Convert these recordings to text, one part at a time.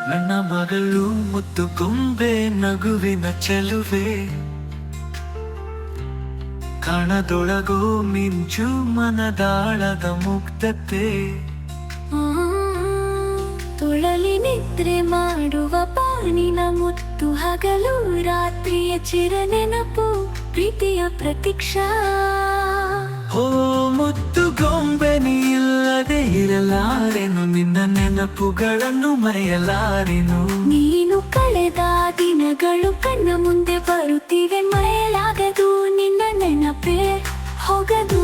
ನನ್ನ ಮಗಳು ಮುತ್ತು ಗೊಂಬೆ ನಗುವಿನ ಚೆಲುವೆ, ಕಣದೊಳಗೋ ಮಿಂಚು ಮನದಾಳದ ಮುಗ್ಧತೆ. ತೊಳಲಿ ನಿದ್ರೆ ಮಾಡುವ ಪಾನಿನ ಮುತ್ತು, ಹಗಲು ರಾತ್ರಿಯ ಚಿರ ನೆನಪು, ಪ್ರೀತಿಯ ಪ್ರತೀಕ್ಷಾ. ಹೋ ಮುತ್ತು ಗೊಂಬೆ, ನೀ ಇಲ್ಲದೆ ಇರಲಾರೆನು, ನಿನ್ನ ನೆನಪುಗಳನ್ನು ಮರೆಯಲಾರೆನು. ನೀನು ಕಳೆದ ದಿನಗಳು ಕಣ್ಣ ಮುಂದೆ ಬರುತ್ತಿವೆ, ಮರೆಯಲಾಗದು ನಿನ್ನ ನೆನಪೇ ಹೋಗದು.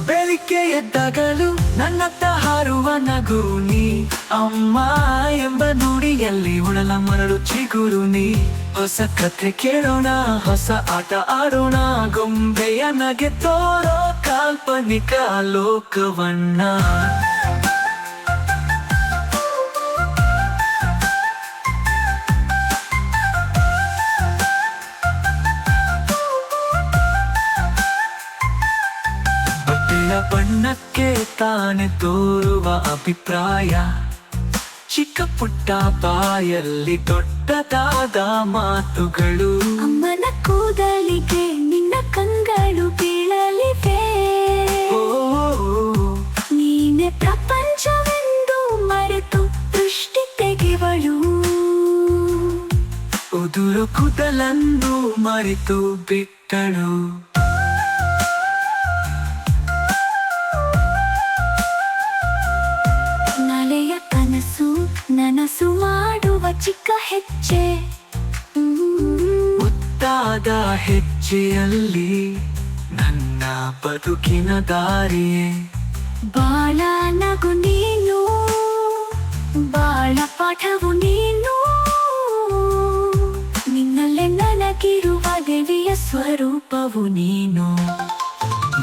ಬೆಳಿಗ್ಗೆ ಎದ್ದಾಗಲೂ ನನ್ನತ್ತ ಹಾರುವ ನಗು ನೀ, ಅಮ್ಮ ಎಂಬ ನುಡಿಯಲ್ಲಿ ಉಳಲ ಮರಳು ಚಿಗುರು ನೀ. ಹೊಸ ಕಥೆ ಕೇಳೋಣ, ಹೊಸ ಆಟ ಆಡೋಣ, ಗೊಂಬೆಯ ನಗೆ ತೋರೋ ಕಾಲ್ಪನಿಕ ಲೋಕವನ್ನ. ಬಟ್ಟೆಯ ಬಣ್ಣಕ್ಕೆ ತಾನೆ ತೋರುವ ಅಭಿಪ್ರಾಯ, ಚಿಕ್ಕ ಪುಟ್ಟ ಬಾಯಲ್ಲಿ ದೊಡ್ಡದಾದ ಮಾತುಗಳು. ಅಮ್ಮನ ಕೂದಲಿಗೆ ನಿನ್ನ ಕಂಗಳು ಬೀಳಲಿವೆ, ನೀನೆ ಪ್ರಪಂಚವೆಂದು ಮರೆತು ದೃಷ್ಟಿ ತೆಗೆವಳು. ಉದುರು ಕೂದಲನ್ನು ಮರೆತು ಬಿಟ್ಟಳು. ನಲೆಯ ಕನಸು ನನಸು ಮಾಡುವ ಚಿಕ್ಕ ಹೆಜ್ಜೆ, ಮುತ್ತಾದ ಹೆಜ್ಜೆಯಲ್ಲಿ ನನ್ನ ಬದುಕಿನ ದಾರಿಯೇ. ಬಾಳ ನಗು ನೀನು, ಬಾಳ ಪಾಠವು ನೀನು, ನಿನ್ನಲ್ಲೇ ನನಗಿರುವ ದೇವಿಯ ಸ್ವರೂಪವು ನೀನು.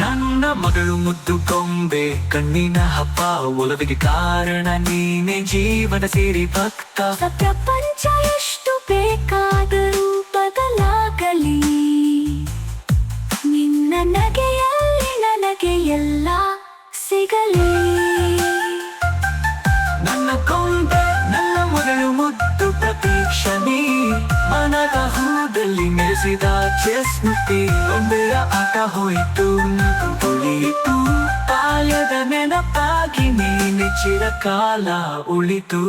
ನನ್ನ ಮಗಳು ಮುದ್ದು ಗೊಂಬೆ, ಕಣ್ಣಿನ ಹಬ್ಬ, ಒಲವಿಗೆ ಕಾರಣ ನೀನೆ, ಜೀವನ ಸೇರಿ ಭಕ್ತ. ಪ್ರಪಂಚ ಎಷ್ಟು ಬೇಕಾದರೂ ಬದಲಾಗಲಿ, ನಿನ್ನ ನಗೆಯಲ್ಲಿ ನನಗೆ ಎಲ್ಲ ಸಿಗಲಿ. ನನ್ನ ಗೊಂಬೆ, ನನ್ನ ಮಗಳು ಮುದ್ದು ಪ್ರತೀಕ್ಷಣಿ, ಮನದ ಹೂದಲ್ಲಿ ಮೆರೆಸಿದ ಸ್ಮೃತಿ. ಗೊಂಬೆಯ ಆಟ ಹೋಯಿತು, ಉಳಿಯಿತು, ಬಾಲ್ಯದ ನೆನಪಾಗಿ ನೀನೆ ಚಿರಕಾಲ ಉಳಿತು.